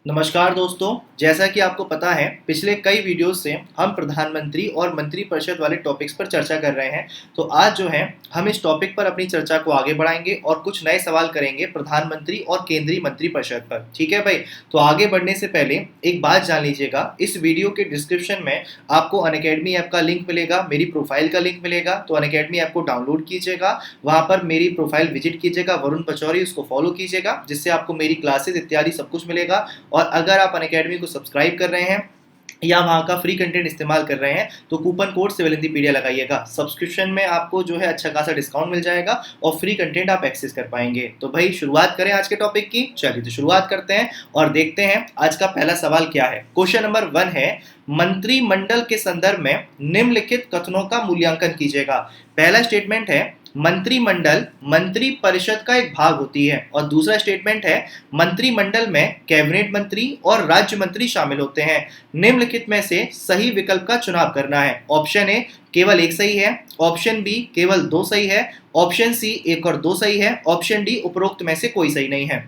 नमस्कार दोस्तों, जैसा कि आपको पता है पिछले कई वीडियोस से हम प्रधानमंत्री और मंत्रिपरिषद वाले टॉपिक्स पर चर्चा कर रहे हैं। तो आज जो है हम इस टॉपिक पर अपनी चर्चा को आगे बढ़ाएंगे और कुछ नए सवाल करेंगे प्रधानमंत्री और केंद्रीय मंत्रिपरिषद पर। ठीक है भाई। तो आगे बढ़ने से पहले एक बात जान लीजिएगा, इस वीडियो के डिस्क्रिप्शन में आपको अनअकैडमी ऐप का लिंक मिलेगा, मेरी प्रोफाइल का लिंक मिलेगा। तो अनअकैडमी ऐप को डाउनलोड कीजिएगा, वहां पर मेरी प्रोफाइल विजिट कीजिएगा, वरुण पचौरी, उसको फॉलो कीजिएगा, जिससे आपको मेरी क्लासेस इत्यादि सब कुछ मिलेगा। और अगर आप अनअकैडमी को सब्सक्राइब कर रहे हैं या वहाँ का फ्री कंटेंट इस्तेमाल कर रहे हैं तो कूपन कोड सिविल हिंदीपीडिया लगाइएगा। सब्सक्रिप्शन में आपको जो है अच्छा खासा डिस्काउंट मिल जाएगा और फ्री कंटेंट आप एक्सेस कर पाएंगे। तो भाई शुरुआत करें आज के टॉपिक की। चलिए तो शुरुआत करते हैं और देखते हैं आज का पहला सवाल क्या है। क्वेश्चन नंबर 1 है, मंत्रिमंडल के संदर्भ में निम्नलिखित कथनों का मूल्यांकन कीजिएगा। पहला स्टेटमेंट है मंत्रिमंडल मंत्री परिषद का एक भाग होती है, और दूसरा स्टेटमेंट है मंत्रिमंडल में कैबिनेट मंत्री और राज्य मंत्री शामिल होते हैं। निम्नलिखित में से सही विकल्प का चुनाव करना है। ऑप्शन ए केवल एक सही है, ऑप्शन बी केवल 2 सही है, ऑप्शन सी 1 और 2 सही है, ऑप्शन डी उपरोक्त में से कोई सही नहीं है।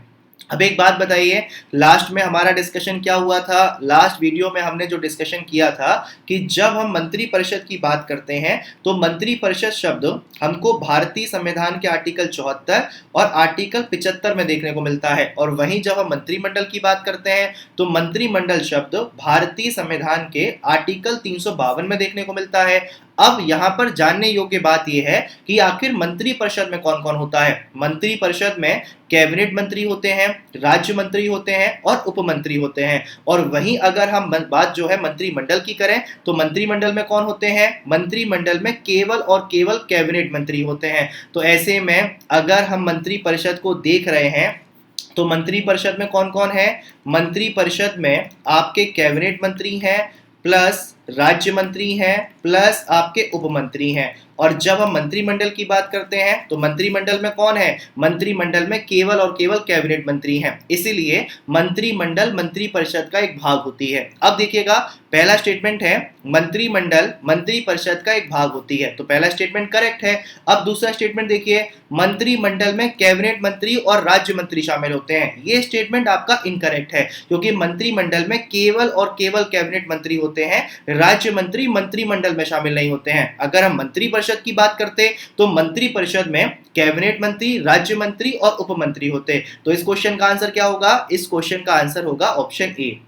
अब एक बात बताइए, लास्ट में हमारा डिस्कशन क्या हुआ था? लास्ट वीडियो में हमने जो डिस्कशन किया था कि जब हम मंत्री परिषद की बात करते हैं तो मंत्री परिषद शब्द हमको भारतीय संविधान के आर्टिकल 74 और आर्टिकल 75 में देखने को मिलता है, और वहीं जब हम मंत्रिमंडल की बात करते हैं तो मंत्रिमंडल शब्द भारतीय संविधान के आर्टिकल 352 में देखने को मिलता है। अब यहाँ पर जानने योग्य बात यह है कि आखिर मंत्री परिषद में कौन कौन होता है। मंत्री परिषद में कैबिनेट मंत्री होते हैं, राज्य मंत्री होते हैं और उपमंत्री होते हैं। और वहीं अगर हम बात जो है मंत्रिमंडल की करें तो मंत्रिमंडल में कौन होते हैं? मंत्रिमंडल में केवल और केवल कैबिनेट मंत्री होते हैं। तो ऐसे में अगर हम मंत्री परिषद को देख रहे हैं तो मंत्री परिषद में कौन कौन है? मंत्री परिषद में आपके कैबिनेट मंत्री हैं, प्लस राज्य मंत्री हैं, प्लस आपके उपमंत्री हैं। और जब हम मंत्रिमंडल की बात करते हैं तो मंत्रिमंडल में कौन है? मंत्रिमंडल में केवल और केवल कैबिनेट मंत्री हैं। इसीलिए मंत्रिमंडल मंत्री परिषद का एक भाग होती है। अब देखिएगा, पहला स्टेटमेंट है मंत्रिमंडल मंत्री परिषद का एक भाग होती है, तो पहला स्टेटमेंट करेक्ट है। अब दूसरा स्टेटमेंट देखिए, मंत्रिमंडल में कैबिनेट मंत्री और राज्य मंत्री शामिल होते हैं। ये स्टेटमेंट आपका इनकरेक्ट है, क्योंकि मंत्रिमंडल में केवल और केवल कैबिनेट मंत्री होते हैं, राज्य मंत्री मंत्रिमंडल में शामिल नहीं होते हैं। अगर हम मंत्री परिषद की बात करते तो मंत्री परिषद में कैबिनेट मंत्री, राज्य मंत्री और उपमंत्री होते। तो इस क्वेश्चन का आंसर क्या होगा? इस क्वेश्चन का आंसर होगा ऑप्शन ए।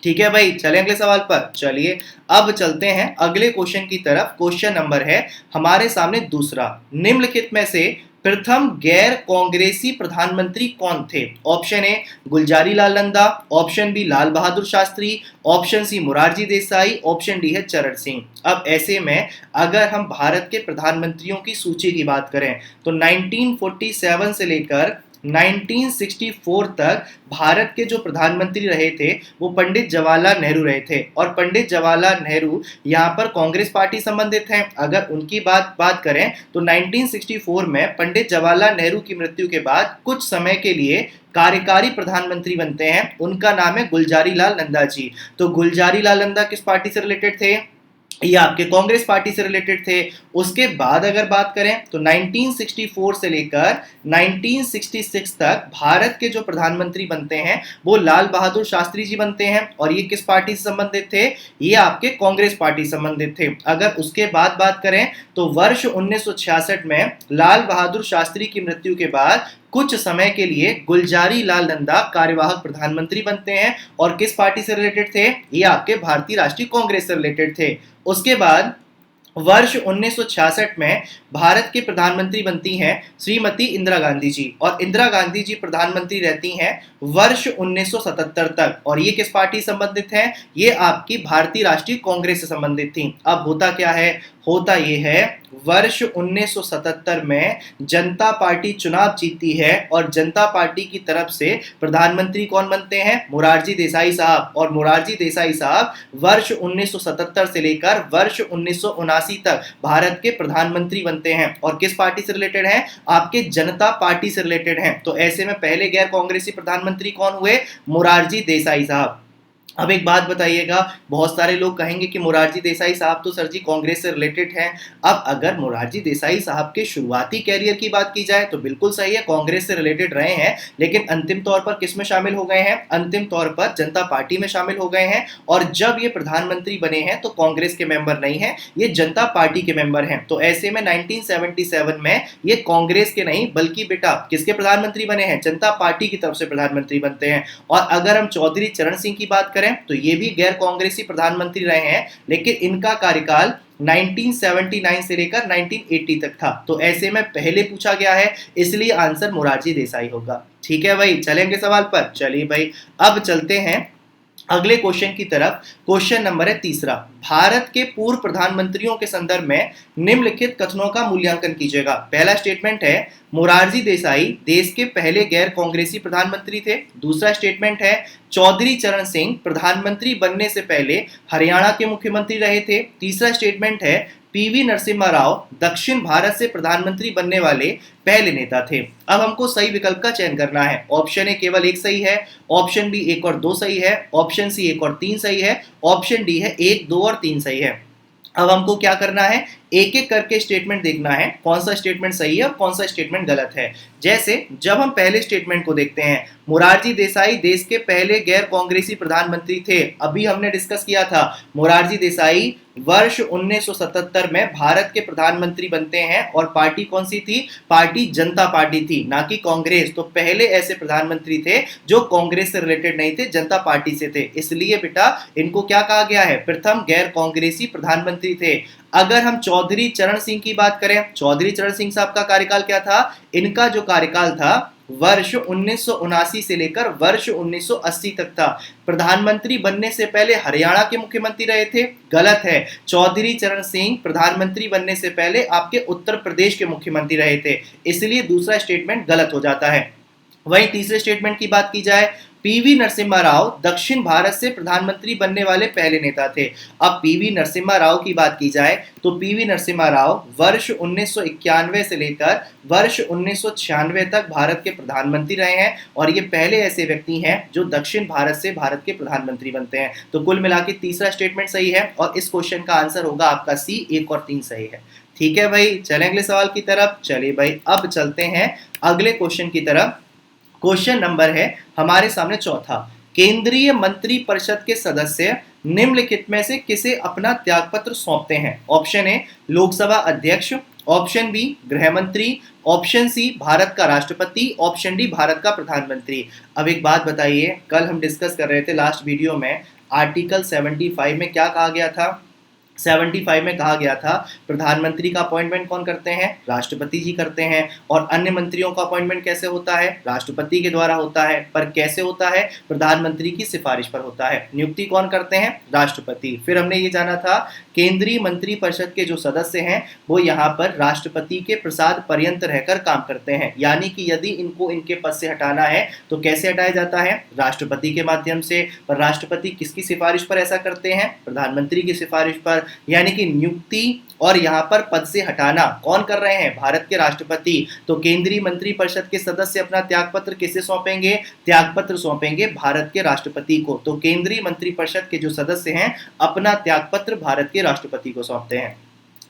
ठीक है भाई, चलें अगले सवाल पर। चलिए अब चलते हैं अगले क्वेश्चन की तरफ। क्वेश्चन नंबर है हमारे सामने दूसरा, निम्नलिखित में से प्रथम गैर कांग्रेसी प्रधानमंत्री कौन थे? Option A Gulzari Lal Nanda, option B Lal Bahadur Shastri, option C Morarji Desai, option D है चरण सिंह। अब ऐसे में अगर हम भारत के प्रधानमंत्रियों की सूची की बात करें तो 1947 से लेकर 1964 तक भारत के जो प्रधानमंत्री रहे थे वो पंडित जवाहरलाल नेहरू रहे थे, और पंडित जवाहरलाल नेहरू यहाँ पर कांग्रेस पार्टी संबंधित हैं। अगर उनकी बात करें तो 1964 में पंडित जवाहरलाल नेहरू की मृत्यु के बाद कुछ समय के लिए कार्यकारी प्रधानमंत्री बनते हैं, उनका नाम है गुलजारी लाल नंदा जी। तो गुलजारी लाल नंदा किस पार्टी से रिलेटेड थे? ये आपके कांग्रेस पार्टी से रिलेटेड थे। उसके बाद अगर बात करें तो 1964 से लेकर 1966 तक भारत के जो प्रधानमंत्री बनते हैं वो लाल बहादुर शास्त्री जी बनते हैं, और ये किस पार्टी से संबंधित थे? ये आपके कांग्रेस पार्टी संबंधित थे। अगर उसके बाद बात करें तो वर्ष 1966 में लाल बहादुर शास्त्री की मृत्यु के बाद कुछ समय के लिए गुलजारी लाल नंदा कार्यवाहक प्रधानमंत्री बनते हैं, और किस पार्टी से रिलेटेड थे? ये आपके भारतीय राष्ट्रीय कांग्रेस से रिलेटेड थे। उसके बाद वर्ष 1966 में भारत के प्रधानमंत्री बनती हैं श्रीमती इंदिरा गांधी जी, और इंदिरा गांधी जी प्रधानमंत्री रहती हैं वर्ष 1977 तक, और ये किस पार्टी संबंधित हैं? ये आपकी भारतीय राष्ट्रीय कांग्रेस से संबंधित थी। अब होता क्या है? होता ये है वर्ष 1977 में जनता पार्टी चुनाव जीतती है, और जनता पार्टी की तरफ से प्रधानमंत्री कौन बनते हैं? मोरारजी देसाई साहब। और मोरारजी देसाई साहब वर्ष 1977 से लेकर वर्ष 1979 तक भारत के प्रधानमंत्री बनते हैं, और किस पार्टी से रिलेटेड हैं? आपके जनता पार्टी से रिलेटेड हैं। तो ऐसे में पहले गैर कांग्रेसी प्रधानमंत्री कौन हुए? मोरारजी देसाई साहब। अब एक बात बताइएगा, बहुत सारे लोग कहेंगे कि मोरारजी देसाई साहब तो सर जी कांग्रेस से रिलेटेड हैं। अब अगर मोरारजी देसाई साहब के शुरुआती कैरियर की बात की जाए तो बिल्कुल सही है, कांग्रेस से रिलेटेड रहे हैं, लेकिन अंतिम तौर पर किस में शामिल हो गए हैं? अंतिम तौर पर जनता पार्टी में शामिल हो गए हैं। और जब ये प्रधानमंत्री बने हैं तो कांग्रेस के मेंबर नहीं है, ये जनता पार्टी के मेंबर हैं। तो ऐसे में 1977 में ये कांग्रेस के नहीं बल्कि बेटा किसके प्रधानमंत्री बने हैं? जनता पार्टी की तरफ से प्रधानमंत्री बनते हैं। और अगर हम चौधरी चरण सिंह की बात करें तो ये भी गैर कांग्रेसी प्रधानमंत्री रहे हैं, लेकिन इनका कार्यकाल 1979 से लेकर 1980 तक था। तो ऐसे में पहले पूछा गया है, इसलिए आंसर मोरारजी देसाई होगा। ठीक है भाई, चलेंगे सवाल पर। चलिए भाई, अब चलते हैं अगले क्वेश्चन की तरफ। क्वेश्चन नंबर है तीसरा। भारत के पूर्व प्रधानमंत्रियों के संदर्भ में निम्नलिखित कथनों का मूल्यांकन कीजिएगा। पहला स्टेटमेंट है, मोरारजी देसाई देश के पहले गैर कांग्रेसी प्रधानमंत्री थे। दूसरा स्टेटमेंट है, चौधरी चरण सिंह प्रधानमंत्री बनने से पहले हरियाणा के मुख्यमंत्री रहे थे। तीसरा स्टेटमेंट है, पीवी नरसिम्हा राव दक्षिण भारत से प्रधानमंत्री बनने वाले पहले नेता थे। अब हमको सही विकल्प का चयन करना है। ऑप्शन ए केवल एक सही है, ऑप्शन बी 1 और 2 सही है, ऑप्शन सी 1 और 3 सही है, ऑप्शन डी है 1, 2 और 3 सही है। अब हमको क्या करना है, एक एक करके स्टेटमेंट देखना है, कौन सा स्टेटमेंट सही है और कौन सा स्टेटमेंट गलत है। जैसे जब हम पहले स्टेटमेंट को देखते हैं, मोरारजी देसाई देश के पहले गैर कांग्रेसी प्रधानमंत्री थे। अभी हमने डिस्कस किया था, मोरारजी देसाई वर्ष 1977 में भारत के प्रधानमंत्री बनते हैं और पार्टी कौन सी थी? पार्टी जनता पार्टी थी, ना कि कांग्रेस। तो पहले ऐसे प्रधानमंत्री थे जो कांग्रेस से रिलेटेड नहीं थे, जनता पार्टी से थे। इसलिए बेटा इनको क्या कहा गया है? प्रथम गैर कांग्रेसी प्रधानमंत्री थे। अगर हम चौधरी चरण सिंह की बात करें, चौधरी चरण सिंह साहब का कार्यकाल क्या था? इनका जो कार्यकाल था वर्ष 1979 से लेकर वर्ष 1980 तक था। प्रधानमंत्री बनने से पहले हरियाणा के मुख्यमंत्री रहे थे। गलत है, चौधरी चरण सिंह प्रधानमंत्री बनने से पहले आपके उत्तर प्रदेश के मुख्यमंत्री रहे थे। इसलिए दूसरा स्टेटमेंट गलत हो जाता है। वहीं तीसरे स्टेटमेंट की बात की जाए, पीवी नरसिम्हा राव दक्षिण भारत से प्रधानमंत्री बनने वाले पहले नेता थे। अब पीवी नरसिम्हा राव की बात की जाए तो पीवी नरसिम्हा राव वर्ष 1991 से लेकर वर्ष 1996 तक भारत के प्रधानमंत्री रहे हैं और ये पहले ऐसे व्यक्ति हैं जो दक्षिण भारत से भारत के प्रधानमंत्री बनते हैं। तो कुल मिला के तीसरा स्टेटमेंट सही है और इस क्वेश्चन का आंसर होगा आपका सी, 1 और 3 सही है। ठीक है भाई, चलें अगले सवाल की तरफ। चलिए भाई, अब चलते हैं अगले क्वेश्चन की तरफ। क्वेश्चन नंबर है हमारे सामने चौथा। केंद्रीय मंत्री परिषद के सदस्य निम्नलिखित में से किसे अपना त्यागपत्र सौंपते हैं? ऑप्शन ए लोकसभा अध्यक्ष, ऑप्शन बी गृह मंत्री, ऑप्शन सी भारत का राष्ट्रपति, ऑप्शन डी भारत का प्रधानमंत्री। अब एक बात बताइए, कल हम डिस्कस कर रहे थे लास्ट वीडियो में, आर्टिकल 75 में क्या कहा गया था? 75 में कहा गया था प्रधानमंत्री का अपॉइंटमेंट कौन करते हैं? राष्ट्रपति जी करते हैं। और अन्य मंत्रियों का अपॉइंटमेंट कैसे होता है? राष्ट्रपति के द्वारा होता है। पर कैसे होता है? प्रधानमंत्री की सिफारिश पर होता है। नियुक्ति कौन करते हैं? राष्ट्रपति। फिर हमने ये जाना था केंद्रीय मंत्री परिषद के जो सदस्य हैं वो यहाँ पर राष्ट्रपति के प्रसाद पर्यंत रहकर काम करते हैं। यानी कि यदि इनको इनके पद से हटाना है तो कैसे हटाया जाता है? राष्ट्रपति के माध्यम से। पर राष्ट्रपति किसकी सिफारिश पर ऐसा करते हैं? प्रधानमंत्री की सिफारिश पर। यानी कि नियुक्ति और यहाँ पर पद से हटाना कौन कर रहे हैं? भारत के राष्ट्रपति। तो केंद्रीय मंत्री परिषद के सदस्य अपना त्यागपत्र किसे सौंपेंगे? त्यागपत्र सौंपेंगे भारत के राष्ट्रपति को। तो केंद्रीय मंत्री परिषद के जो सदस्य हैं अपना त्यागपत्र भारत के राष्ट्रपति को सौंपते हैं।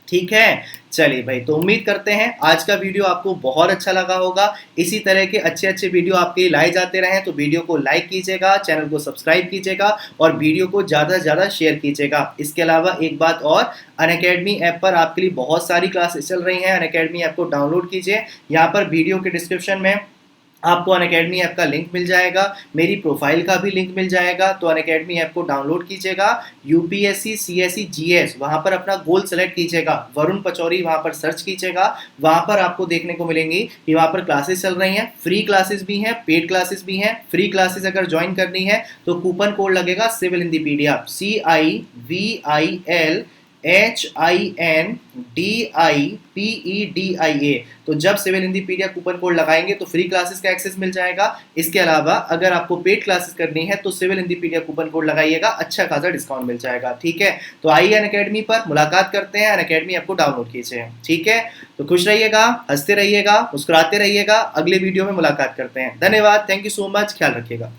ठीक है, चलिए भाई, तो उम्मीद करते हैं आज का वीडियो आपको बहुत अच्छा लगा होगा। इसी तरह के अच्छे अच्छे वीडियो आपके लिए लाए जाते रहें तो वीडियो को लाइक कीजिएगा, चैनल को सब्सक्राइब कीजिएगा और वीडियो को ज़्यादा से ज़्यादा शेयर कीजिएगा। इसके अलावा एक बात और, अनअकैडमी ऐप पर आपके लिए बहुत सारी क्लासेस चल रही हैं। अनअकैडमी ऐप को डाउनलोड कीजिए। यहाँ पर वीडियो के डिस्क्रिप्शन में आपको अनअकैडमी ऐप का लिंक मिल जाएगा, मेरी प्रोफाइल का भी लिंक मिल जाएगा। तो अनअकैडमी ऐप को डाउनलोड कीजिएगा। यूपीएससी, सीएससी, जीएस वहाँ पर अपना गोल सेलेक्ट कीजिएगा, वरुण पचौरी वहाँ पर सर्च कीजिएगा। वहाँ पर आपको देखने को मिलेंगी कि वहाँ पर क्लासेस चल रही हैं, फ्री क्लासेस भी हैं, पेड क्लासेस भी हैं। फ्री क्लासेस अगर ज्वाइन करनी है तो कूपन कोड लगेगा सिविल हिंदीपीडिया, CIVILHINDIPEDIA। तो जब सिविल हिंदीपीडिया कूपन कोड लगाएंगे तो फ्री क्लासेस का एक्सेस मिल जाएगा। इसके अलावा अगर आपको पेड क्लासेस करनी है तो सिविल हिंदीपीडिया कूपन कोड लगाइएगा, अच्छा खासा डिस्काउंट मिल जाएगा। ठीक है, तो आइए अनअकैडमी पर मुलाकात करते हैं। अनअकैडमी ऐप को डाउनलोड कीजिए। ठीक है, तो खुश रहिएगा, हंसते रहिएगा, मुस्कुराते रहिएगा। अगले वीडियो में मुलाकात करते हैं। धन्यवाद, थैंक यू सो मच, ख्याल रखिएगा।